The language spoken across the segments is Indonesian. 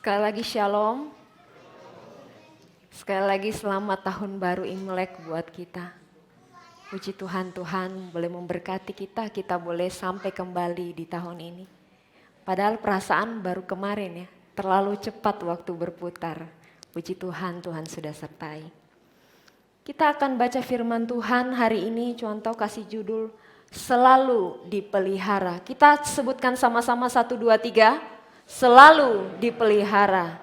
Sekali lagi shalom, sekali lagi selamat tahun baru Imlek buat kita. Puji Tuhan, Tuhan boleh memberkati kita boleh sampai kembali di tahun ini. Padahal perasaan baru kemarin ya, terlalu cepat waktu berputar. Puji Tuhan, Tuhan sudah sertai. Kita akan baca firman Tuhan hari ini, contoh kasih judul selalu dipelihara. Kita sebutkan sama-sama 1, 2, 3. Selalu dipelihara.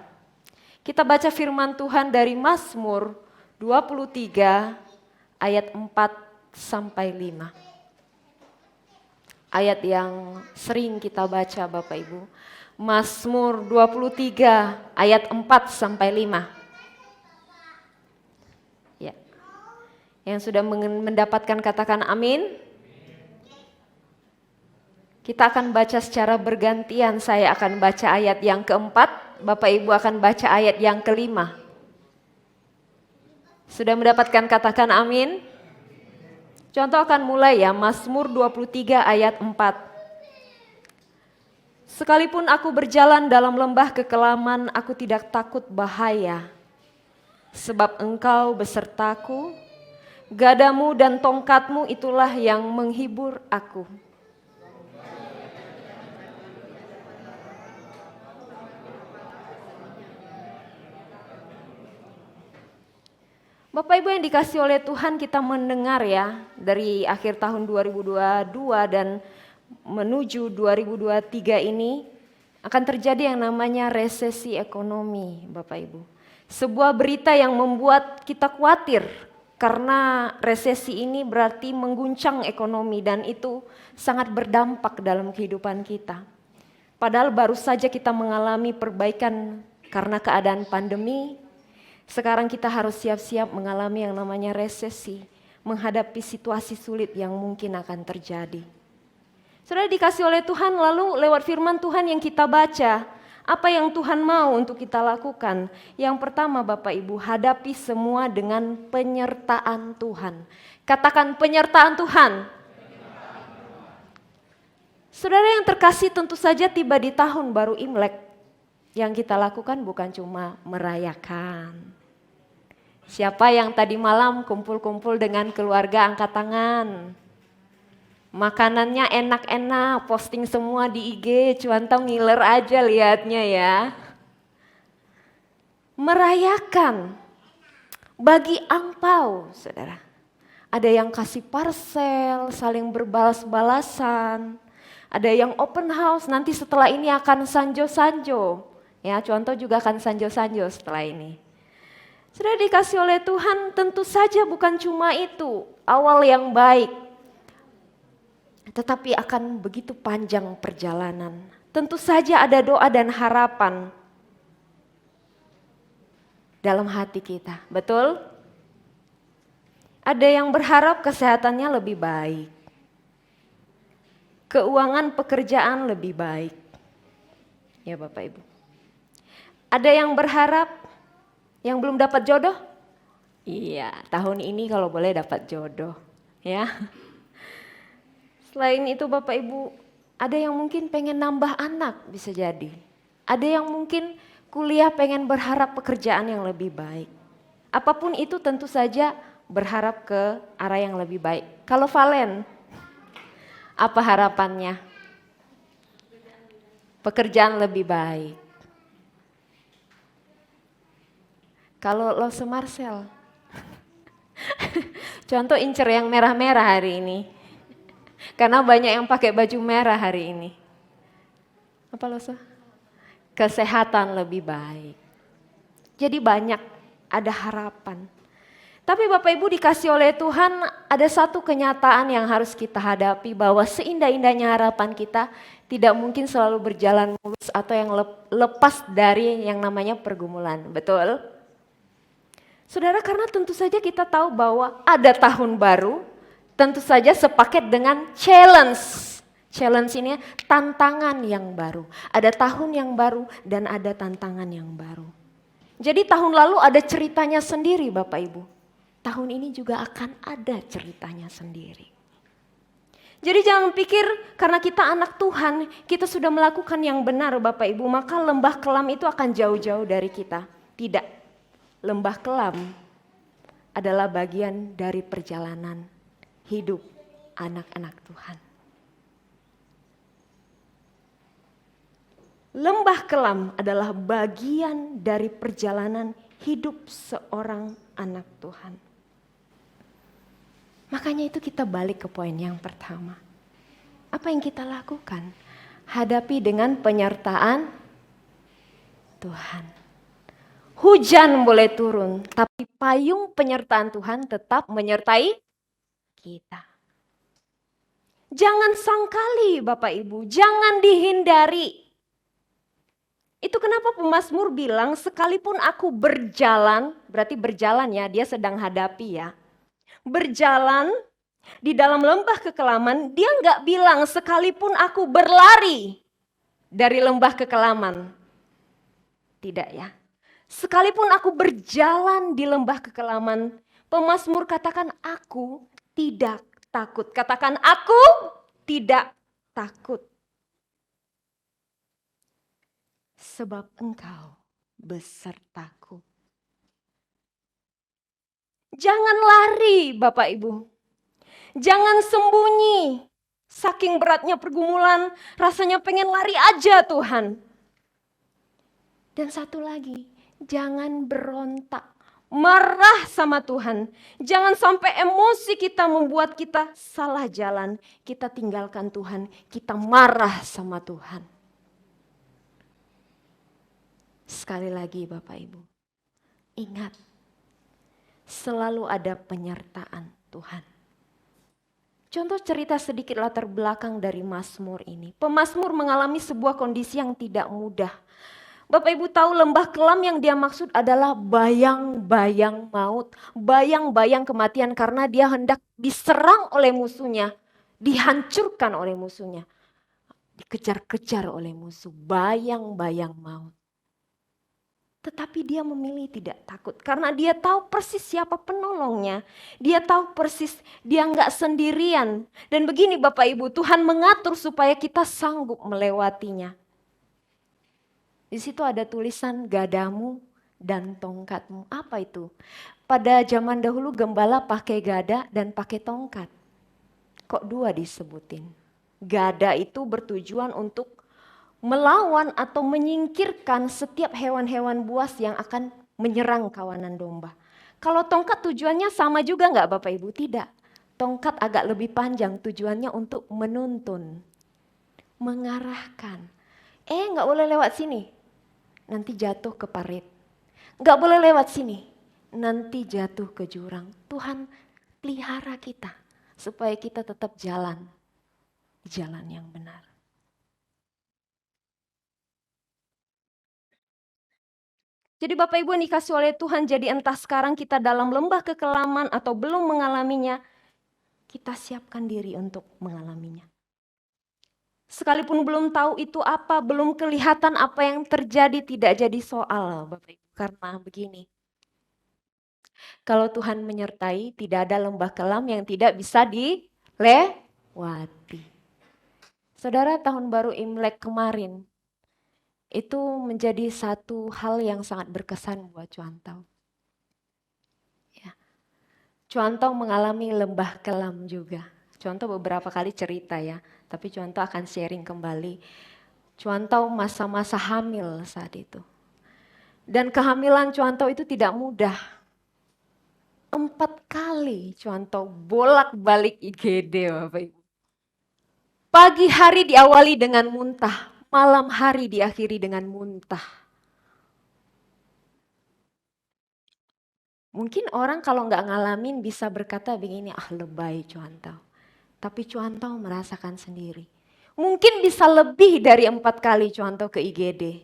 Kita baca firman Tuhan dari Mazmur 23 ayat 4 sampai 5. Ayat yang sering kita baca Bapak Ibu. Mazmur 23 ayat 4 sampai 5. Ya. Yang sudah mendapatkan katakan amin. Kita akan baca secara bergantian, saya akan baca ayat yang keempat, Bapak Ibu akan baca ayat yang kelima. Sudah mendapatkan katakan amin? Contoh akan mulai ya, Mazmur 23 ayat 4. Sekalipun aku berjalan dalam lembah kekelaman, aku tidak takut bahaya. Sebab engkau besertaku, gadamu dan tongkatmu itulah yang menghibur aku. Bapak Ibu yang dikasih oleh Tuhan, kita mendengar ya dari akhir tahun 2022 dan menuju 2023 ini akan terjadi yang namanya resesi ekonomi Bapak Ibu. Sebuah berita yang membuat kita khawatir karena resesi ini berarti mengguncang ekonomi dan itu sangat berdampak dalam kehidupan kita. Padahal baru saja kita mengalami perbaikan karena keadaan pandemi. Sekarang kita harus siap-siap mengalami yang namanya resesi, menghadapi situasi sulit yang mungkin akan terjadi. Sudah dikasih oleh Tuhan, lalu lewat firman Tuhan yang kita baca, apa yang Tuhan mau untuk kita lakukan? Yang pertama Bapak Ibu, hadapi semua dengan penyertaan Tuhan. Katakan penyertaan Tuhan. Saudara yang terkasih, tentu saja tiba di tahun baru Imlek. Yang kita lakukan bukan cuma merayakan. Siapa yang tadi malam kumpul-kumpul dengan keluarga angkat tangan. Makanannya enak-enak, posting semua di IG, cuman tahu ngiler aja liatnya ya. Merayakan, bagi angpau saudara. Ada yang kasih parcel, saling berbalas-balasan. Ada yang open house, nanti setelah ini akan sanjo-sanjo. Ya, contoh juga akan sanjo-sanjo setelah ini. Sudah dikasih oleh Tuhan, tentu saja bukan cuma itu awal yang baik. Tetapi akan begitu panjang perjalanan. Tentu saja ada doa dan harapan dalam hati kita, betul? Ada yang berharap kesehatannya lebih baik. Keuangan pekerjaan lebih baik. Ya Bapak Ibu. Ada yang berharap yang belum dapat jodoh? Iya, tahun ini kalau boleh dapat jodoh, ya. Selain itu Bapak Ibu, ada yang mungkin pengen nambah anak bisa jadi. Ada yang mungkin kuliah pengen berharap pekerjaan yang lebih baik. Apapun itu tentu saja berharap ke arah yang lebih baik. Kalau Valen, apa harapannya? Pekerjaan lebih baik. Kalau lo Marcel, contoh incer yang merah-merah hari ini. Karena banyak yang pakai baju merah hari ini. Apa lo Kesehatan lebih baik. Jadi banyak ada harapan. Tapi Bapak Ibu dikasih oleh Tuhan ada satu kenyataan yang harus kita hadapi. Bahwa seindah-indahnya harapan kita tidak mungkin selalu berjalan mulus atau yang lepas dari yang namanya pergumulan. Betul? Saudara, karena tentu saja kita tahu bahwa ada tahun baru, tentu saja sepaket dengan challenge. Challenge ini tantangan yang baru. Ada tahun yang baru dan ada tantangan yang baru. Jadi tahun lalu ada ceritanya sendiri Bapak Ibu. Tahun ini juga akan ada ceritanya sendiri. Jadi jangan pikir karena kita anak Tuhan, kita sudah melakukan yang benar Bapak Ibu, maka lembah kelam itu akan jauh-jauh dari kita. Tidak, lembah kelam adalah bagian dari perjalanan hidup anak-anak Tuhan. Lembah kelam adalah bagian dari perjalanan hidup seorang anak Tuhan. Makanya itu kita balik ke poin yang pertama. Apa yang kita lakukan? Hadapi dengan penyertaan Tuhan. Hujan boleh turun, tapi payung penyertaan Tuhan tetap menyertai kita. Jangan sangkali Bapak Ibu, jangan dihindari. Itu kenapa pemazmur bilang sekalipun aku berjalan, berarti berjalan ya, dia sedang hadapi ya. Berjalan di dalam lembah kekelaman, dia nggak bilang sekalipun aku berlari dari lembah kekelaman. Tidak ya. Sekalipun aku berjalan di lembah kekelaman, pemazmur katakan aku tidak takut. Katakan aku tidak takut. Sebab engkau besertaku. Jangan lari Bapak Ibu. Jangan sembunyi. Saking beratnya pergumulan, rasanya pengen lari aja Tuhan. Dan satu lagi, jangan berontak. Marah sama Tuhan. Jangan sampai emosi kita membuat kita salah jalan. Kita tinggalkan Tuhan, kita marah sama Tuhan. Sekali lagi Bapak Ibu, ingat, selalu ada penyertaan Tuhan. Contoh cerita sedikit latar belakang dari Mazmur ini. Pemazmur mengalami sebuah kondisi yang tidak mudah. Bapak Ibu tahu lembah kelam yang dia maksud adalah bayang-bayang maut. Bayang-bayang kematian karena dia hendak diserang oleh musuhnya. Dihancurkan oleh musuhnya. Dikejar-kejar oleh musuh. Bayang-bayang maut. Tetapi dia memilih tidak takut karena dia tahu persis siapa penolongnya. Dia tahu persis dia nggak sendirian. Dan begini Bapak Ibu, Tuhan mengatur supaya kita sanggup melewatinya. Di situ ada tulisan gadamu dan tongkatmu. Apa itu? Pada zaman dahulu gembala pakai gada dan pakai tongkat. Kok dua disebutin? Gada itu bertujuan untuk melawan atau menyingkirkan setiap hewan-hewan buas yang akan menyerang kawanan domba. Kalau tongkat tujuannya sama juga nggak Bapak Ibu? Tidak. Tongkat agak lebih panjang, tujuannya untuk menuntun, mengarahkan. Nggak boleh lewat sini, nanti jatuh ke parit. Nggak boleh lewat sini, nanti jatuh ke jurang. Tuhan pelihara kita supaya kita tetap jalan yang benar. Jadi Bapak Ibu yang dikasih oleh Tuhan, jadi entah sekarang kita dalam lembah kekelaman atau belum mengalaminya, kita siapkan diri untuk mengalaminya. Sekalipun belum tahu itu apa, belum kelihatan apa yang terjadi, tidak jadi soal Bapak Ibu. Karena begini, kalau Tuhan menyertai, tidak ada lembah kelam yang tidak bisa dilewati. Saudara, tahun baru Imlek kemarin, itu menjadi satu hal yang sangat berkesan buat Cuantau. Ya. Cuantau mengalami lembah kelam juga. Cuantau beberapa kali cerita ya, tapi Cuantau akan sharing kembali. Cuantau masa-masa hamil saat itu. Dan kehamilan Cuantau itu tidak mudah. 4 kali Cuantau bolak-balik IGD Bapak Ibu. Pagi hari diawali dengan muntah. Malam hari diakhiri dengan muntah. Mungkin orang kalau nggak ngalamin bisa berkata begini, lebay Cuantau. Tapi Cuantau merasakan sendiri. Mungkin bisa lebih dari 4 kali Cuantau ke IGD.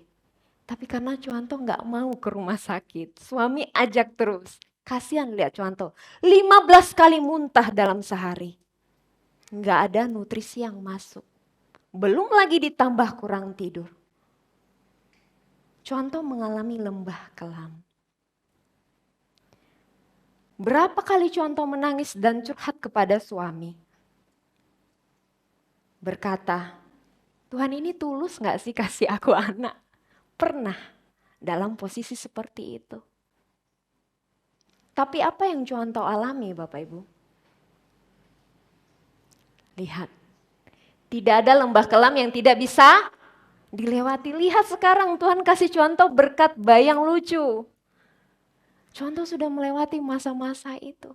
Tapi karena Cuantau nggak mau ke rumah sakit, suami ajak terus. Kasihan lihat Cuantau, 15 kali muntah dalam sehari. Nggak ada nutrisi yang masuk. Belum lagi ditambah kurang tidur. Cuantau mengalami lembah kelam. Berapa kali Cuantau menangis dan curhat kepada suami. berkata, Tuhan ini tulus gak sih kasih aku anak? Pernah dalam posisi seperti itu. Tapi apa yang Contoh alami Bapak Ibu? Lihat, tidak ada lembah kelam yang tidak bisa dilewati. Lihat sekarang Tuhan kasih contoh berkat bayang lucu. Contoh sudah melewati masa-masa itu.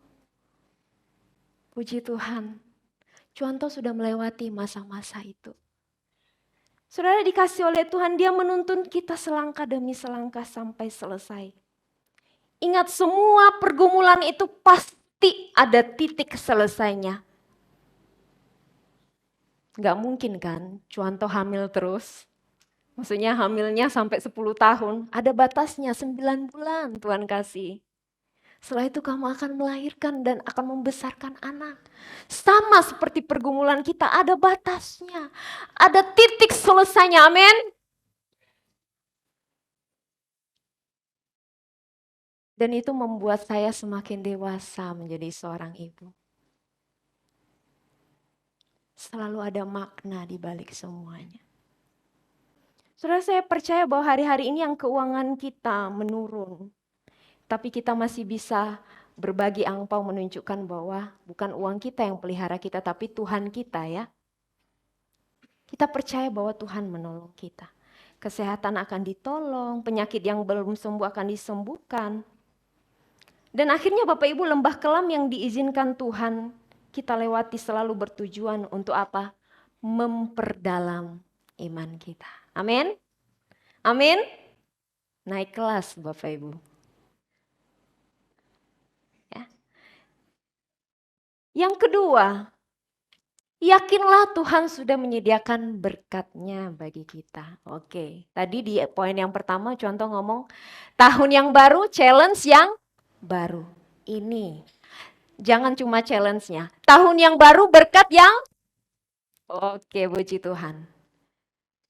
Puji Tuhan, Contoh sudah melewati masa-masa itu. Saudara dikasih oleh Tuhan, Dia menuntun kita selangkah demi selangkah sampai selesai. Ingat semua pergumulan itu pasti ada titik selesainya. Gak mungkin kan Contoh hamil terus. Maksudnya hamilnya sampai 10 tahun. Ada batasnya 9 bulan Tuhan kasih. Setelah itu kamu akan melahirkan dan akan membesarkan anak. Sama seperti pergumulan kita, ada batasnya. Ada titik selesainya, amin. Dan itu membuat saya semakin dewasa menjadi seorang ibu. Selalu ada makna di balik semuanya. Saudara, saya percaya bahwa hari-hari ini yang keuangan kita menurun. Tapi kita masih bisa berbagi angpau menunjukkan bahwa bukan uang kita yang pelihara kita, tapi Tuhan kita ya. Kita percaya bahwa Tuhan menolong kita. Kesehatan akan ditolong, penyakit yang belum sembuh akan disembuhkan. Dan akhirnya Bapak Ibu, lembah kelam yang diizinkan Tuhan kita lewati selalu bertujuan untuk apa? Memperdalam iman kita. Amin. Amin. Naik kelas Bapak Ibu. Ya. Yang kedua, yakinlah Tuhan sudah menyediakan berkat-Nya bagi kita. Oke, tadi di poin yang pertama Contoh ngomong tahun yang baru, challenge yang baru. Ini jangan cuma challenge-nya. Tahun yang baru, berkat yang oke, puji Tuhan.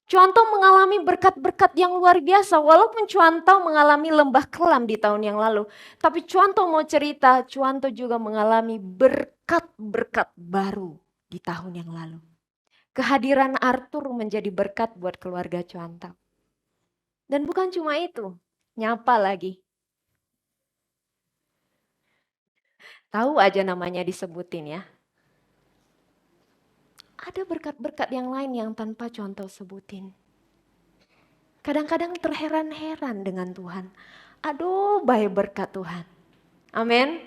Contoh mengalami berkat-berkat yang luar biasa. Walaupun Contoh mengalami lembah kelam di tahun yang lalu. Tapi Contoh mau cerita, Contoh juga mengalami berkat-berkat baru di tahun yang lalu. Kehadiran Arthur menjadi berkat buat keluarga Contoh. Dan bukan cuma itu, nyapa lagi. Tahu aja namanya disebutin ya. Ada berkat-berkat yang lain yang tanpa Contoh sebutin. Kadang-kadang terheran-heran dengan Tuhan. Aduh, baik berkat Tuhan. Amin.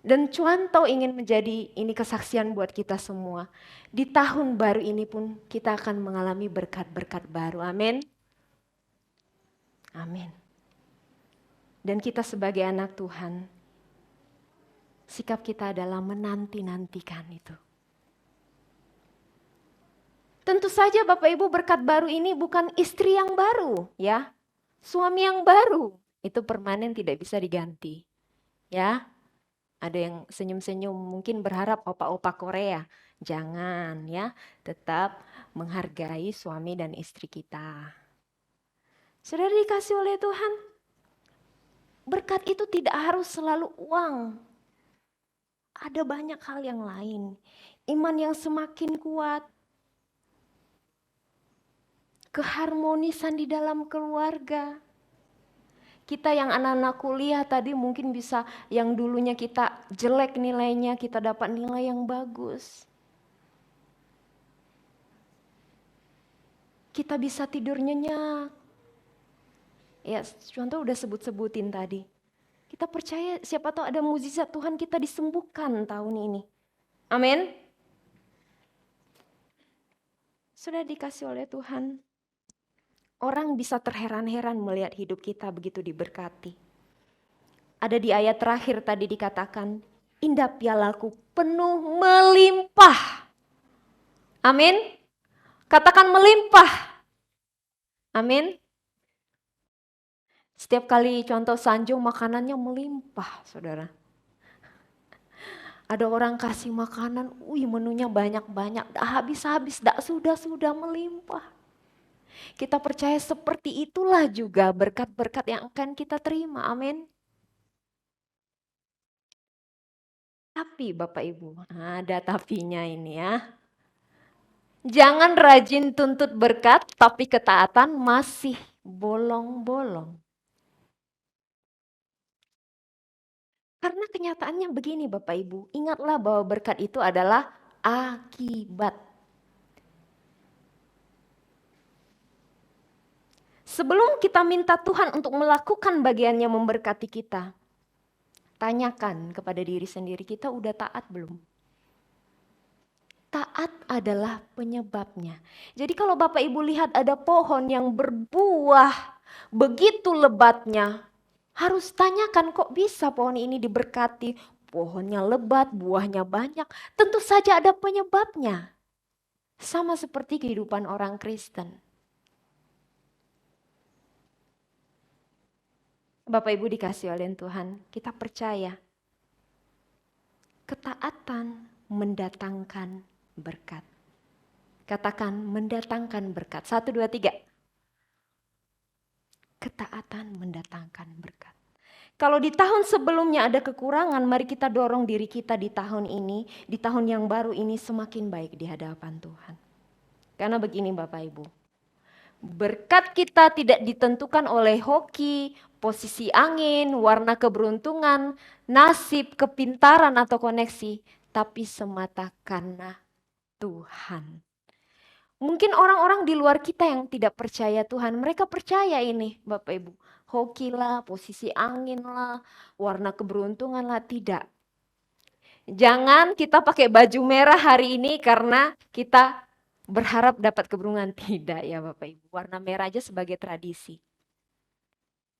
Dan Contoh ingin menjadi ini kesaksian buat kita semua. Di tahun baru ini pun kita akan mengalami berkat-berkat baru. Amin. Amin. Dan kita sebagai anak Tuhan, sikap kita adalah menanti-nantikan itu. Tentu saja Bapak Ibu, berkat baru ini bukan istri yang baru ya. Suami yang baru, itu permanen tidak bisa diganti. Ya. Ada yang senyum-senyum mungkin berharap opa-opa Korea. Jangan ya, tetap menghargai suami dan istri kita. Saudara dikasih oleh Tuhan, berkat itu tidak harus selalu uang. Ada banyak hal yang lain. Iman yang semakin kuat. Keharmonisan di dalam keluarga. Kita yang anak-anak kuliah tadi mungkin bisa yang dulunya kita jelek nilainya, kita dapat nilai yang bagus. Kita bisa tidur nyenyak. Ya, Contoh udah sebut-sebutin tadi. Kita percaya siapa tahu ada mukjizat Tuhan kita disembuhkan tahun ini. Amin. Sudah dikasih oleh Tuhan. Orang bisa terheran-heran melihat hidup kita begitu diberkati. Ada di ayat terakhir tadi dikatakan, indah pialaku penuh melimpah. Amin. Katakan melimpah. Amin. Setiap kali Contoh sanjung makanannya melimpah, saudara. Ada orang kasih makanan, menunya banyak-banyak, habis-habis, sudah melimpah. Kita percaya seperti itulah juga berkat-berkat yang akan kita terima. Amin. Tapi Bapak Ibu, ada tapinya ini ya. Jangan rajin tuntut berkat, tapi ketaatan masih bolong-bolong. Karena kenyataannya begini Bapak Ibu, ingatlah bahwa berkat itu adalah akibat. Sebelum kita minta Tuhan untuk melakukan bagiannya memberkati kita, tanyakan kepada diri sendiri, kita udah taat belum? Taat adalah penyebabnya. Jadi kalau Bapak Ibu lihat ada pohon yang berbuah begitu lebatnya, harus tanyakan kok bisa pohon ini diberkati. Pohonnya lebat, buahnya banyak. Tentu saja ada penyebabnya. Sama seperti kehidupan orang Kristen. Bapak Ibu dikasih oleh Tuhan, kita percaya ketaatan mendatangkan berkat. Katakan mendatangkan berkat. 1, 2, 3. Ketaatan mendatangkan berkat. Kalau di tahun sebelumnya ada kekurangan, mari kita dorong diri kita di tahun ini, di tahun yang baru ini semakin baik di hadapan Tuhan. Karena begini Bapak Ibu, berkat kita tidak ditentukan oleh hoki, posisi angin, warna keberuntungan, nasib, kepintaran atau koneksi, tapi semata karena Tuhan. Mungkin orang-orang di luar kita yang tidak percaya Tuhan, mereka percaya ini Bapak Ibu. Hoki lah, posisi angin lah, warna keberuntungan lah, tidak. Jangan kita pakai baju merah hari ini karena kita berharap dapat keberuntungan. Tidak ya Bapak Ibu, warna merah aja sebagai tradisi.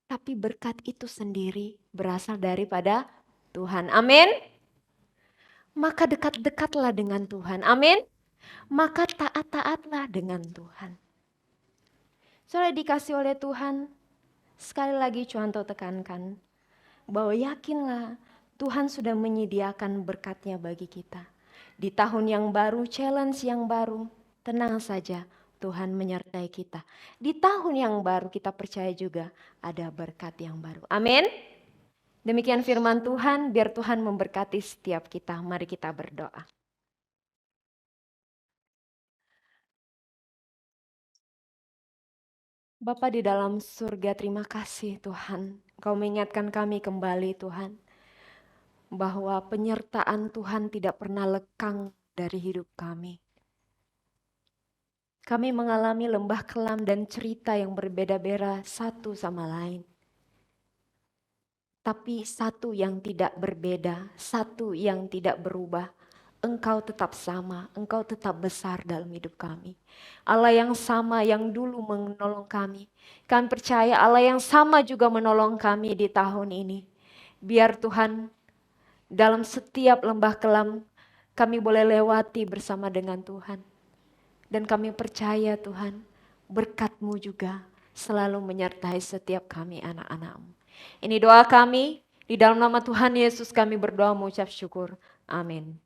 Tapi berkat itu sendiri berasal daripada Tuhan. Amin. Maka dekat-dekatlah dengan Tuhan. Amin. Maka taat-taatlah dengan Tuhan. Soalnya dikasih oleh Tuhan, sekali lagi Cuanto tekankan, bahwa yakinlah Tuhan sudah menyediakan berkatnya bagi kita. Di tahun yang baru, challenge yang baru, tenang saja Tuhan menyertai kita. Di tahun yang baru kita percaya juga ada berkat yang baru. Amin. Demikian firman Tuhan, biar Tuhan memberkati setiap kita. Mari kita berdoa. Bapa di dalam surga, terima kasih Tuhan. Kau mengingatkan kami kembali Tuhan, bahwa penyertaan Tuhan tidak pernah lekang dari hidup kami. Kami mengalami lembah kelam dan cerita yang berbeda-beda satu sama lain. Tapi satu yang tidak berbeda, satu yang tidak berubah. Engkau tetap sama, Engkau tetap besar dalam hidup kami. Allah yang sama yang dulu menolong kami. Kami percaya Allah yang sama juga menolong kami di tahun ini. Biar Tuhan dalam setiap lembah kelam kami boleh lewati bersama dengan Tuhan. Dan kami percaya Tuhan, berkat-Mu juga selalu menyertai setiap kami anak-anak-Mu. Ini doa kami, di dalam nama Tuhan Yesus kami berdoa mengucap syukur. Amin.